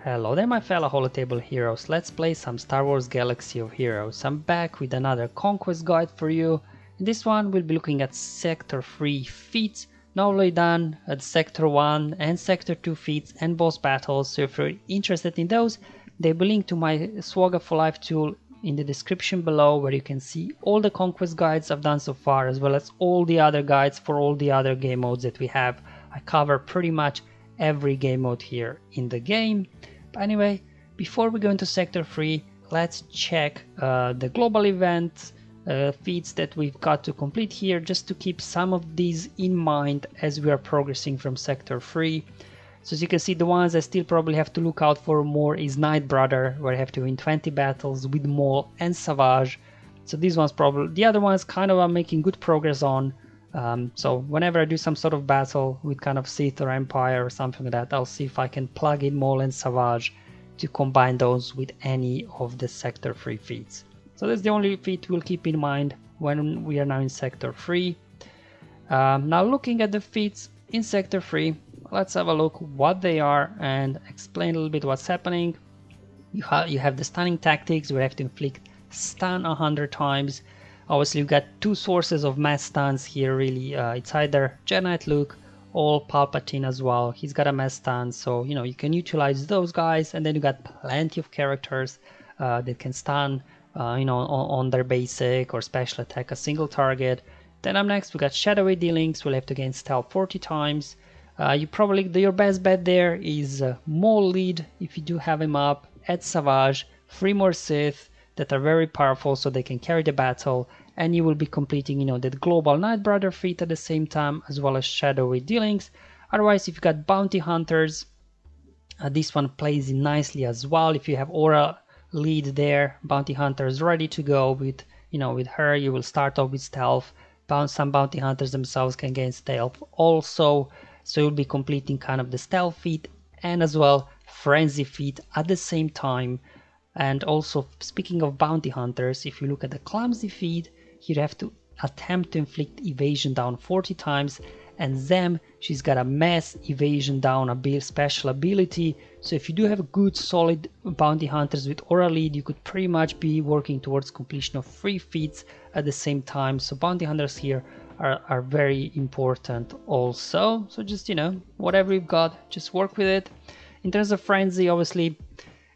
Hello there my fellow Holotable heroes, let's play some Star Wars Galaxy of Heroes. I'm back with another Conquest guide for you. In this one we'll be looking at Sector 3 feats, now already done at Sector 1 and Sector 2 feats and boss battles, so if you're interested in those, they'll be linked to my SWGOH for Life tool in the description below, where you can see all the Conquest guides I've done so far, as well as all the other guides for all the other game modes that we have. I cover pretty much every game mode here in the game. But anyway, before we go into Sector 3, let's check the global events feats that we've got to complete here, just to keep some of these in mind as we are progressing from Sector 3. So as you can see, the ones I still probably have to look out for more is Night Brother, where I have to win 20 battles with Maul and SWGOH. So these ones probably, the other ones kind of I'm making good progress on. So whenever I do some sort of battle with kind of Sith or Empire or something like that, I'll see if I can plug in Maul and SWGOH to combine those with any of the Sector 3 feats. So that's the only feat we'll keep in mind when we are now in Sector 3. Now looking at the feats in Sector 3, let's have a look what they are and explain a little bit what's happening. You have the stunning tactics, where you have to inflict stun 100 times. Obviously, you've got two sources of mass stuns here, really. It's either Jedi Knight Luke or Palpatine as well. He's got a mass stun, so you can utilize those guys, and then you got plenty of characters that can stun, on their basic or special attack a single target. Then up next, we got Shadowy Dealings. We'll have to gain stealth 40 times. Your best bet there is Maul lead if you do have him up. Add SWGOH, 3 more Sith that are very powerful, so they can carry the battle, and you will be completing that global Night Brother feat at the same time, as well as Shadowy Dealings. Otherwise, if you got Bounty Hunters, this one plays in nicely as well. If you have Aura lead there, Bounty Hunters ready to go with with her, you will start off with stealth. Some Bounty Hunters themselves can gain stealth also, so you'll be completing kind of the stealth feat and as well frenzy feat at the same time. And also, speaking of Bounty Hunters, if you look at the clumsy feat, you'd have to attempt to inflict evasion down 40 times, and Zem, she's got a mass evasion down special ability. So if you do have a good solid Bounty Hunters with Aura lead, you could pretty much be working towards completion of 3 feats at the same time. So Bounty Hunters here are very important also. So just whatever you've got, just work with it. In terms of frenzy, obviously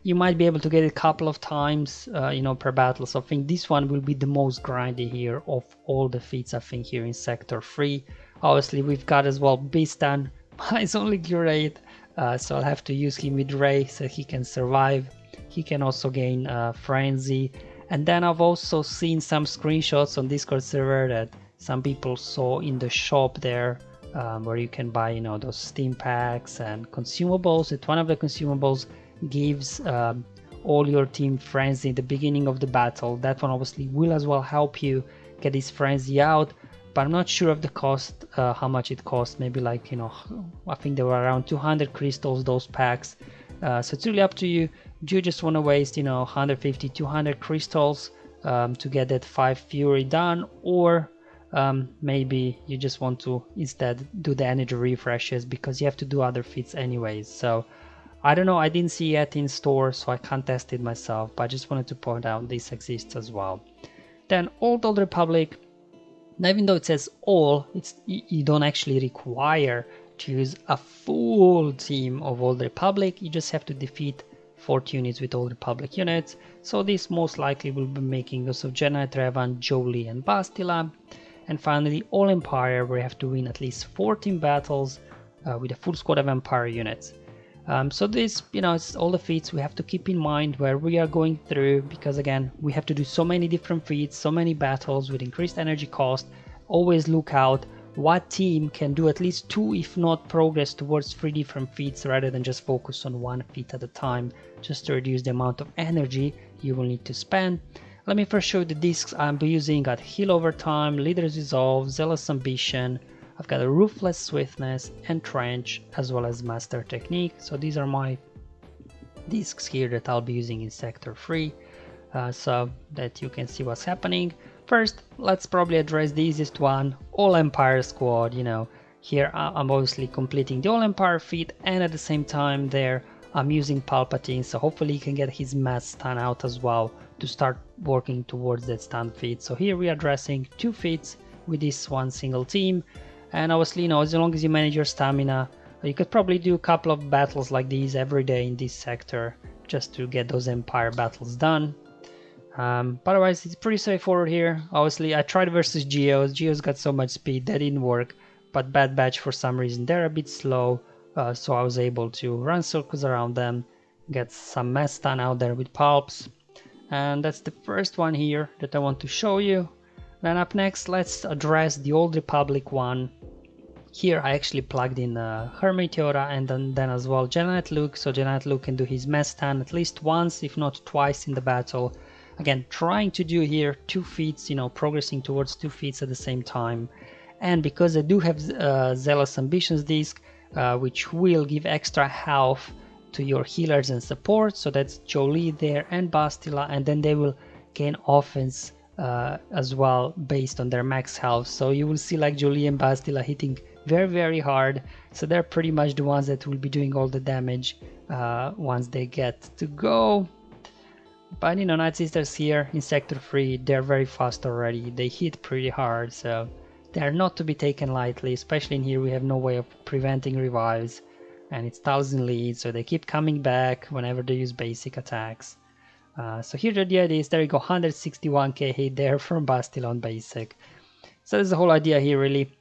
you might be able to get it a couple of times per battle, so I think this one will be the most grindy here of all the feats I think here in Sector 3. Obviously we've got as well Bistan. Mine's only great, so I'll have to use him with Rey so he can survive. He can also gain frenzy, and then I've also seen some screenshots on Discord server that some people saw in the shop there, where you can buy those Steam packs and consumables. That one of the consumables gives all your team frenzy in the beginning of the battle. That one obviously will as well help you get this frenzy out, but I'm not sure of the cost, how much it costs. Maybe like I think they were around 200 crystals, those packs. So it's really up to you. Do you just want to waste 150 200 crystals to get that 5 fury done, or maybe you just want to instead do the energy refreshes, because you have to do other feats anyways. So I don't know, I didn't see it in store, so I can't test it myself, but I just wanted to point out this exists as well. Then Old Republic, now even though it says all, you don't actually require to use a full team of Old Republic. You just have to defeat 40 units with Old Republic units. So this most likely will be making use of Jedi Knight Revan, Jolee and Bastila. And finally All Empire, where you have to win at least 14 battles with a full squad of Empire units. So this, it's all the feats we have to keep in mind where we are going through, because again, we have to do so many different feats, so many battles with increased energy cost. Always look out what team can do at least 2, if not progress towards 3 different feats, rather than just focus on 1 feat at a time, just to reduce the amount of energy you will need to spend. Let me first show you the discs I'm using. Got Heal Over Time, Leader's Resolve, Zealous Ambition. I've got a Ruthless Swiftness, Entrench, as well as Master Technique. So these are my discs here that I'll be using in Sector 3, so that you can see what's happening. First, let's probably address the easiest one, All Empire Squad. Here I'm obviously completing the All Empire feat, and at the same time there I'm using Palpatine, so hopefully he can get his mass stun out as well to start working towards that stun feat. So here we are addressing 2 feats with this one single team, and obviously, you know, as long as you manage your stamina, you could probably do a couple of battles like these every day in this sector just to get those Empire battles done. But otherwise, it's pretty straightforward here. Obviously, I tried versus Geos. Geos got so much speed, that didn't work. But Bad Batch, for some reason, they're a bit slow. So I was able to run circles around them, get some mass stun out there with Palps. And that's the first one here that I want to show you. Then up next, let's address the Old Republic one. Here I actually plugged in Hermit Yoda and then as well Jedi Knight Luke, so Jedi Knight Luke can do his mass stun at least once, if not twice in the battle. Again, trying to do here 2 feats, you know, progressing towards 2 feats at the same time. And because I do have Zealous Ambitions disc, which will give extra health to your healers and support, so that's Jolie there and Bastila, and then they will gain offense as well based on their max health. So you will see like Jolie and Bastila hitting very hard, so they're pretty much the ones that will be doing all the damage once they get to go. But you know, Night Sisters here in Sector 3, they're very fast already, they hit pretty hard, so they are not to be taken lightly, especially in here we have no way of preventing revives, and it's 1000 leads, so they keep coming back whenever they use basic attacks. So here the idea is, there you go, 161k hit there from Bastila on basic. So that's the whole idea here really.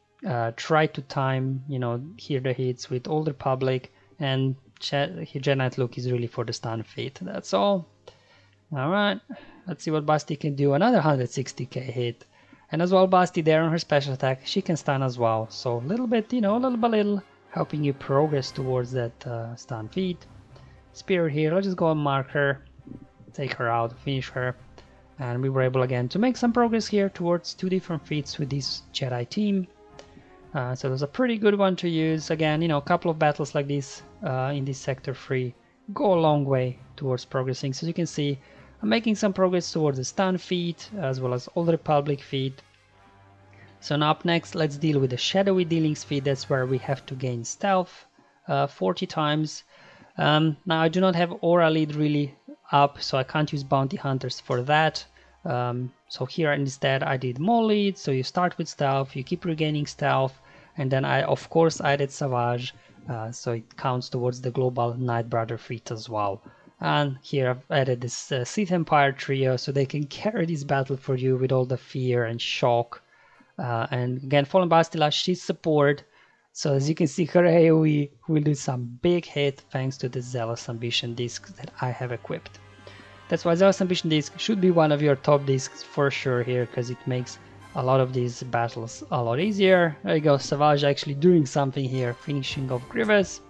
Try to time, you know, here the hits with Old Republic, and Jedi Knight Luke is really for the stun feat. That's all. Alright, let's see what Basti can do. Another 160k hit. And as well, Basti there on her special attack, she can stun as well. So a little bit, you know, little by little, helping you progress towards that stun feat. Spirit here, let's just go and mark her, take her out, finish her. And we were able again to make some progress here towards 2 different feats with this Jedi team. So it was a pretty good one to use. Again, you know, a couple of battles like this in this Sector 3 go a long way towards progressing. So you can see I'm making some progress towards the stun feat as well as Old Republic feat. So now up next, let's deal with the Shadowy Dealings feat. That's where we have to gain stealth 40 times. Now I do not have Aura Lead really up, so I can't use Bounty Hunters for that. So here instead I did Maul Lead, so you start with stealth, you keep regaining stealth, and then I of course added Savage, so it counts towards the global Night Brother feat as well. And here I've added this Sith Empire trio, so they can carry this battle for you with all the fear and shock. And again, Fallen Bastila, she's support, so as you can see her AoE will do some big hit thanks to the Zealous Ambition disc that I have equipped. That's why Zealous Ambition disc should be one of your top discs for sure here, because it makes a lot of these battles a lot easier. There you go, Savage actually doing something here, finishing off Grievous.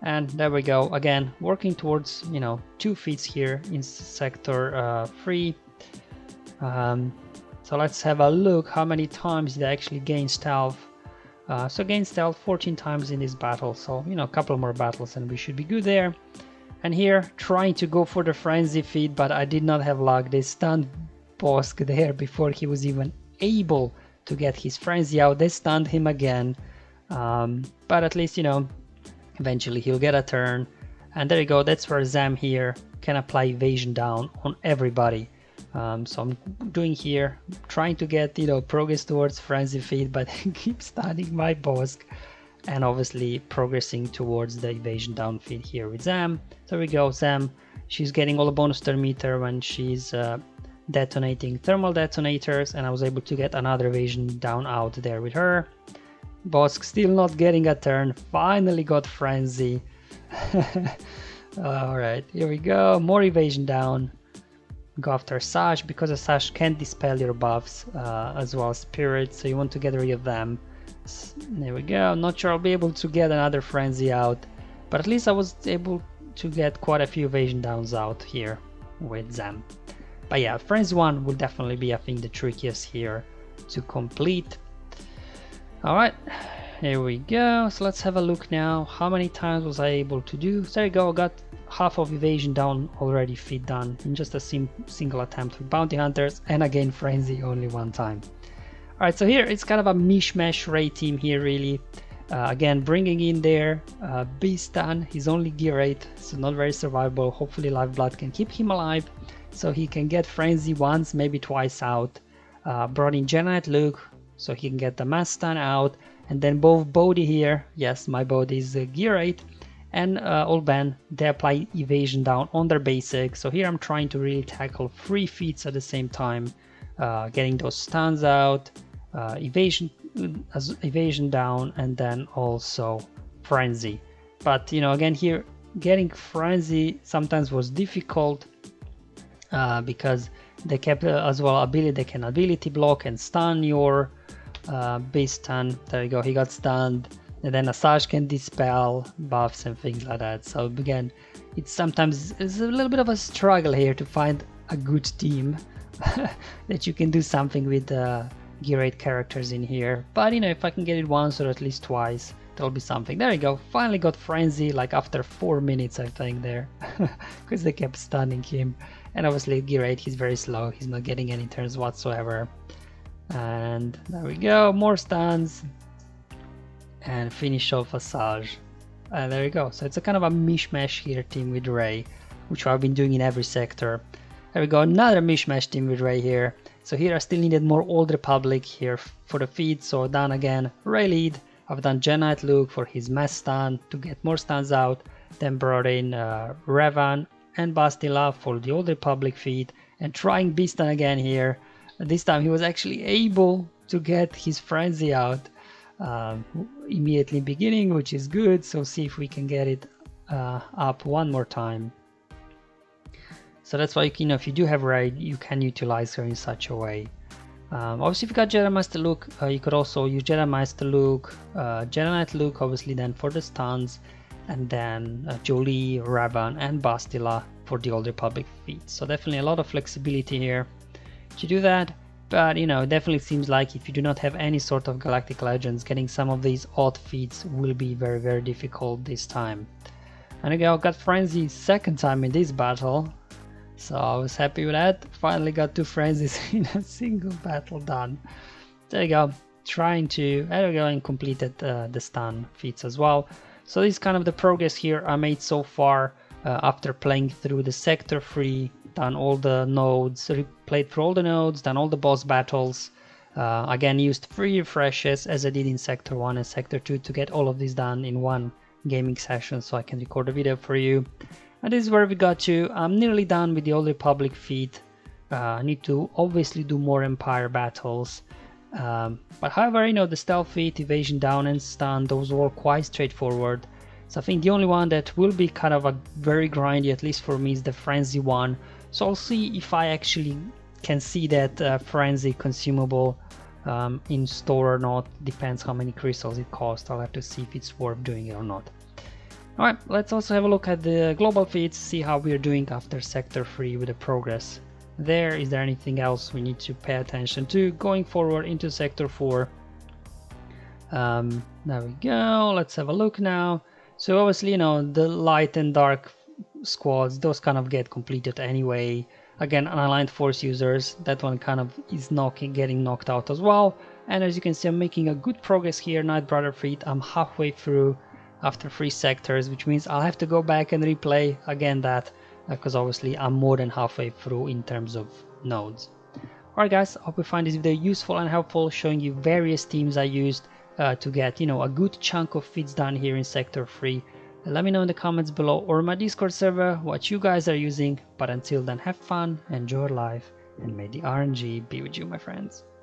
And there we go, again, working towards, you know, 2 feats here in Sector 3. So let's have a look how many times they actually gain stealth. So gain stealth 14 times in this battle, so, you know, a couple more battles and we should be good there. And here, trying to go for the Frenzy feat, but I did not have luck. They stunned Bossk there before he was even able to get his Frenzy out. They stunned him again, but at least, you know, eventually he'll get a turn. And there you go, that's where Zam here can apply Evasion down on everybody. So I'm doing here, trying to get, you know, progress towards Frenzy feat, but keep stunning my Bossk. And obviously progressing towards the Evasion down feat here with Zam. There we go, Zam, she's getting all the bonus turn meter when she's detonating thermal detonators, and I was able to get another Evasion down out there with her. Bossk still not getting a turn, finally got Frenzy. Alright, here we go, more Evasion down. Go after Sash, because a Sash can dispel your buffs as well as Spirit, so you want to get rid of them. There we go, not sure I'll be able to get another Frenzy out, but at least I was able to get quite a few Evasion downs out here with Zam. But yeah, Frenzy 1 will definitely be, I think, the trickiest here to complete. Alright, here we go, so let's have a look now, how many times was I able to do. So there you go, I got half of Evasion down already, feat done in just a single attempt with Bounty Hunters, and again Frenzy only 1 time. Alright, so here it's kind of a mishmash raid team here really. Again, bringing in there Beastan. He's only gear 8, so not very survivable. Hopefully Lifeblood can keep him alive so he can get Frenzy once, maybe twice out. Brought in Jedi Luke so he can get the Mass Stun out, and then both Bodhi here, yes, my Bodhi is gear 8, and Olban, they apply Evasion down on their basic. So here I'm trying to really tackle 3 feats at the same time, getting those stuns out, evasion down, and then also Frenzy. But you know, again here getting Frenzy sometimes was difficult because they kept as well ability, they can ability block and stun your base stun. There you go, he got stunned, and then Asajj can dispel buffs and things like that. So again, it's sometimes it's a little bit of a struggle here to find a good team that you can do something with gear 8 characters in here. But you know, if I can get it once or at least twice, that'll be something. There you go, finally got Frenzy, like after 4 minutes I think there, because they kept stunning him. And obviously gear 8, he's very slow, he's not getting any turns whatsoever. And there we go, more stuns, and finish off Asajj. And there you go, so it's a kind of a mishmash here team with Rey, which I've been doing in every sector. There we go, another mishmash team with Rey here. So here I still needed more Old Republic here for the feed, so done again Rey lead. I've done Jedi Luke for his mass stun to get more stuns out, then brought in Revan and Bastila for the Old Republic feed, and trying Beastan again here. This time he was actually able to get his Frenzy out immediately beginning, which is good. So see if we can get it up one more time. So that's why, you know, if you do have Rey, you can utilize her in such a way. Obviously, if you got Jedi Master Luke, you could also use Jedi Master Luke, Jedi Knight Luke, obviously then for the stuns, and then Jolie, Revan, and Bastila for the Old Republic feats. So definitely a lot of flexibility here to do that. But you know, it definitely seems like if you do not have any sort of Galactic Legends, getting some of these odd feats will be very, very difficult this time. And again, I got Frenzy second time in this battle, so I was happy with that. Finally got 2 Frenzies in a single battle done. There you go, trying to, there we go, and completed the stun feats as well. So this is kind of the progress here I made so far after playing through the Sector 3, done all the nodes, played through all the nodes, done all the boss battles. Again, used 3 refreshes as I did in Sector 1 and Sector 2 to get all of this done in one gaming session so I can record a video for you. And this is where we got to. I'm nearly done with the Old Republic feat. I need to obviously do more Empire battles. But however, you know, the stealth feat, evasion down and stun, those were quite straightforward. So I think the only one that will be kind of a very grindy, at least for me, is the Frenzy one. So I'll see if I actually can see that Frenzy consumable in store or not. Depends how many crystals it costs. I'll have to see if it's worth doing it or not. Alright, let's also have a look at the global feats, see how we're doing after Sector 3 with the progress there. Is there anything else we need to pay attention to going forward into Sector 4? There we go, let's have a look now. So obviously, you know, the light and dark squads, those kind of get completed anyway. Again, unaligned force users, that one kind of is getting knocked out as well. And as you can see, I'm making a good progress here. Night Brother feat, I'm halfway through after 3 sectors, which means I'll have to go back and replay again that, because obviously I'm more than halfway through in terms of nodes. Alright guys, I hope you find this video useful and helpful, showing you various teams I used to get, you know, a good chunk of feats done here in Sector 3. Let me know in the comments below or my Discord server what you guys are using. But until then, have fun, enjoy life, and may the RNG be with you, my friends.